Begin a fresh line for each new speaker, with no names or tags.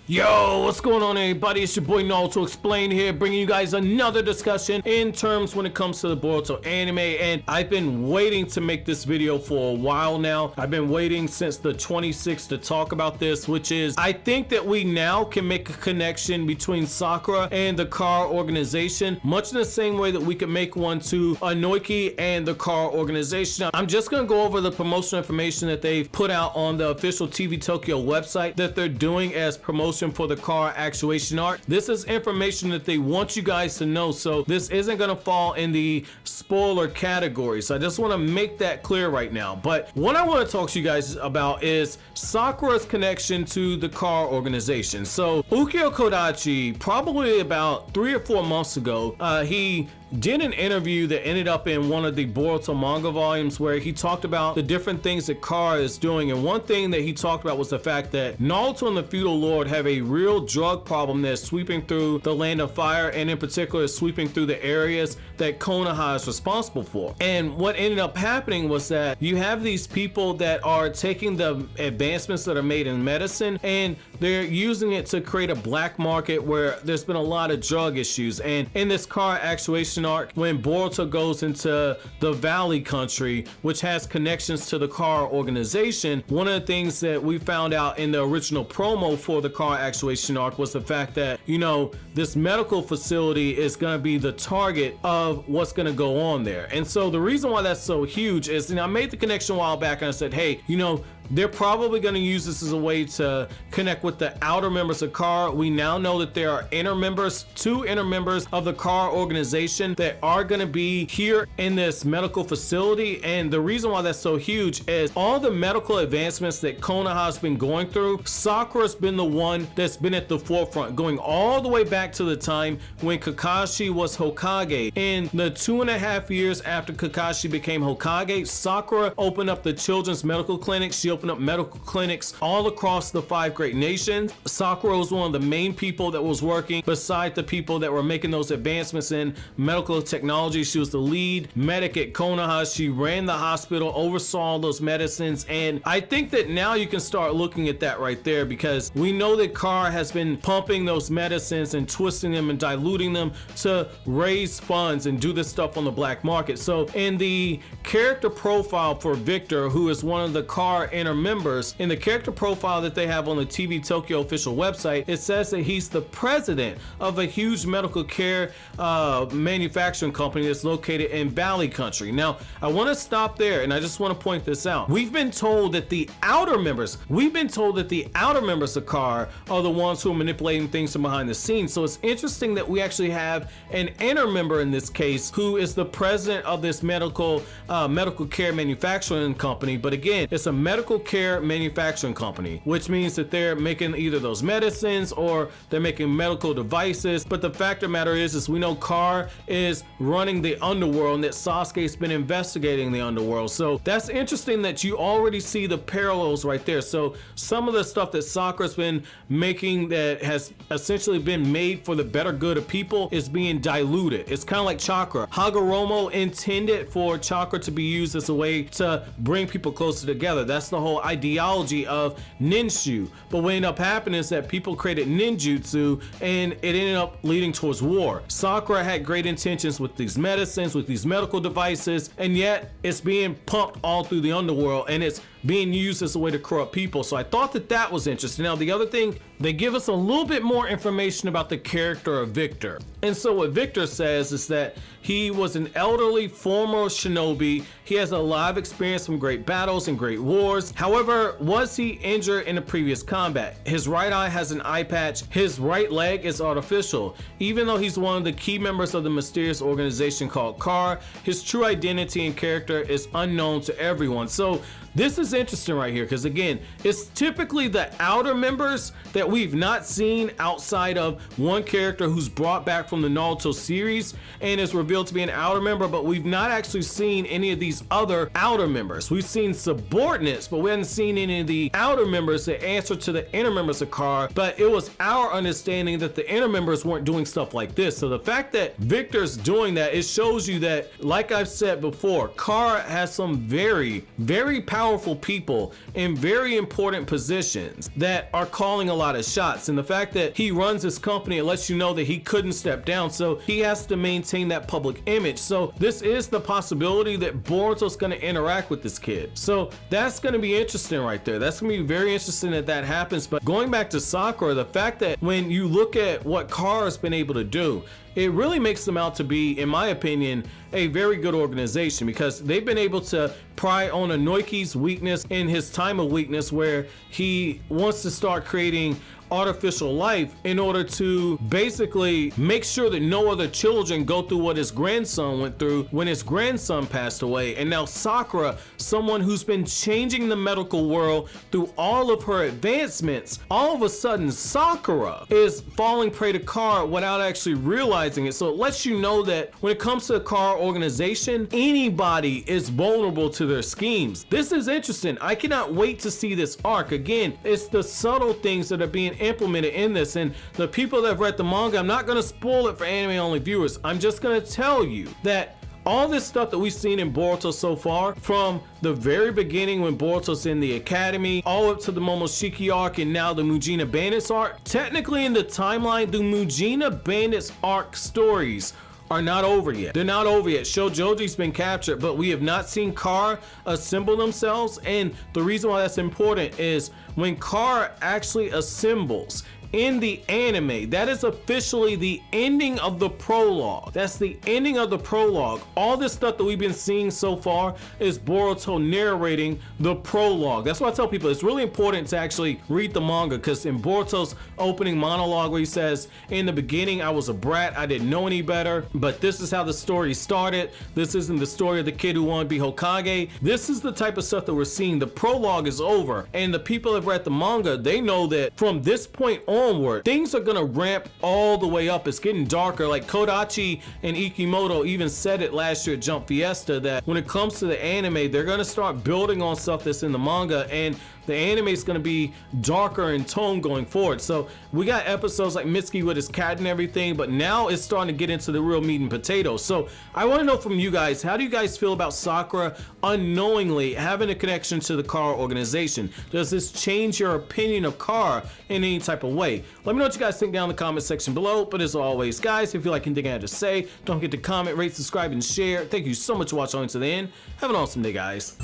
Yo, what's going on everybody? It's your boy Naruto Explain here, bringing you guys another discussion in terms when it comes to the Boruto anime. And I've been waiting to make this video for a while now. I've been waiting since the 26th to talk about this, which is I think that we now can make a connection between Sakura and the Car organization, much in the same way that we could make one to Anoiki and the Car organization. I'm just going to go over the promotional information that they've put out on the official TV Tokyo website that they're doing as promotion for the Car actuation arc. This is information that they want you guys to know, so this isn't going to fall in the spoiler category. So I just want to make that clear right now. But what I want to talk to you guys about is Sakura's connection to the Car organization. So Ukyo Kodachi, probably about 3 or 4 months ago, he did an interview that ended up in one of the Boruto manga volumes where he talked about the different things that Car is doing, and one thing that he talked about was the fact that Naruto and the Feudal Lord have a real drug problem that's sweeping through the Land of Fire, and in particular sweeping through the areas that Konoha is responsible for. And what ended up happening was that you have these people that are taking the advancements that are made in medicine and they're using it to create a black market where there's been a lot of drug issues. And in this Car actuation arc, when Boruto goes into the Valley country, which has connections to the Car organization, one of the things that we found out in the original promo for the Car actuation arc was the fact that, you know, this medical facility is going to be the target of what's going to go on there. And so the reason why that's so huge is, you know, I made the connection a while back and I said, hey, you know, they're probably going to use this as a way to connect with the outer members of Car. We now know that there are inner members, 2 inner members of the Car organization that are going to be here in this medical facility. And the reason why that's so huge is all the medical advancements that Konoha has been going through, Sakura's been the one that's been at the forefront, going all the way back to the time when Kakashi was Hokage. In the 2.5 years after Kakashi became Hokage, Sakura opened up the children's medical clinic. She opened up medical clinics all across the 5 great nations. Sakura was one of the main people that was working beside the people that were making those advancements in medical technology. She was the lead medic at Konoha. She ran the hospital, oversaw all those medicines, and I think that now you can start looking at that right there, because we know that Car has been pumping those medicines and twisting them and diluting them to raise funds and do this stuff on the black market. So in the character profile for Victor, who is one of the Car inner members, in the character profile that they have on the TV Tokyo official website, it says that he's the president of a huge medical care manufacturing company that's located in Valley Country. Now, I want to stop there and I just want to point this out. We've been told that the outer members of Car are the ones who are manipulating things from behind the scenes. So it's interesting that we actually have an inner member in this case who is the president of this medical care manufacturing company. But again, it's a medical care manufacturing company, which means that they're making either those medicines or they're making medical devices. But the fact of the matter is we know Car is running the underworld and that Sasuke's been investigating the underworld. So that's interesting that you already see the parallels right there. So some of the stuff that Sakura's been making that has essentially been made for the better good of people is being diluted. It's kind of like chakra. Hagoromo intended for chakra to be used as a way to bring people closer together. That's the whole ideology of ninshu. But what ended up happening is that people created ninjutsu and it ended up leading towards war. Sakura had great intentions with these medicines, with these medical devices, and yet it's being pumped all through the underworld and it's being used as a way to corrupt people. So I thought that that was interesting. Now, the other thing, they give us a little bit more information about the character of Victor. And so what Victor says is that he was an elderly former shinobi. He has a lot of experience from great battles and great wars. However, was he injured in a previous combat? His right eye has an eye patch. His right leg is artificial. Even though he's one of the key members of the mysterious organization called Car, his true identity and character is unknown to everyone. So this is interesting right here, because again, it's typically the outer members that we've not seen outside of one character who's brought back from the Naruto series and is revealed to be an outer member, but we've not actually seen any of these other outer members. We've seen subordinates, but we haven't seen any of the outer members that answer to the inner members of Car. But it was our understanding that the inner members weren't doing stuff like this. So the fact that Victor's doing that, it shows you that, like I've said before, Car has some very, very powerful powerful people in very important positions that are calling a lot of shots. And the fact that he runs his company, it lets you know that he couldn't step down. So he has to maintain that public image. So this is the possibility that Boruto's going to interact with this kid. So that's going to be interesting right there. That's going to be very interesting that that happens. But going back to Sakura, the fact that when you look at what Kara's been able to do, it really makes them out to be, in my opinion, a very good organization, because they've been able to pry on Inoki's weakness in his time of weakness, where he wants to start creating artificial life in order to basically make sure that no other children go through what his grandson went through when his grandson passed away. And now Sakura, someone who's been changing the medical world through all of her advancements, all of a sudden Sakura is falling prey to Kara without actually realizing it. So it lets you know that when it comes to the Kara organization, anybody is vulnerable to their schemes. This is interesting. I cannot wait to see this arc. Again, it's the subtle things that are being implemented in this, and the people that have read the manga, I'm not going to spoil it for anime only viewers. I'm just going to tell you that all this stuff that we've seen in Boruto so far, from the very beginning when Boruto's in the academy, all up to the Momoshiki arc and now the Mujina Bandits arc, technically in the timeline, the Mujina Bandits arc stories are not over yet. They're not over yet. Shoujoji's been captured, but we have not seen Kara assemble themselves. And the reason why that's important is when Kara actually assembles in the anime, that is officially the ending of the prologue. That's the ending of the prologue. All this stuff that we've been seeing so far is Boruto narrating the prologue. That's why I tell people it's really important to actually read the manga, because in Boruto's opening monologue where he says, in the beginning I was a brat, I didn't know any better, but this is how the story started. This isn't the story of the kid who wanted to be Hokage. This is the type of stuff that we're seeing. The prologue is over, and the people that have read the manga, they know that from this point onward, things are gonna ramp all the way up. It's getting darker. Like Kodachi and Ikimoto even said it last year at Jump Fiesta, that when it comes to the anime, they're gonna start building on stuff that's in the manga, and the anime is going to be darker in tone going forward. So we got episodes like Mitsuki with his cat and everything, but now it's starting to get into the real meat and potatoes. So I want to know from you guys, how do you guys feel about Sakura unknowingly having a connection to the Kara organization? Does this change your opinion of Kara in any type of way? Let me know what you guys think down in the comment section below. But as always, guys, if you like anything I had to say, don't forget to comment, rate, subscribe, and share. Thank you so much for watching to the end. Have an awesome day, guys.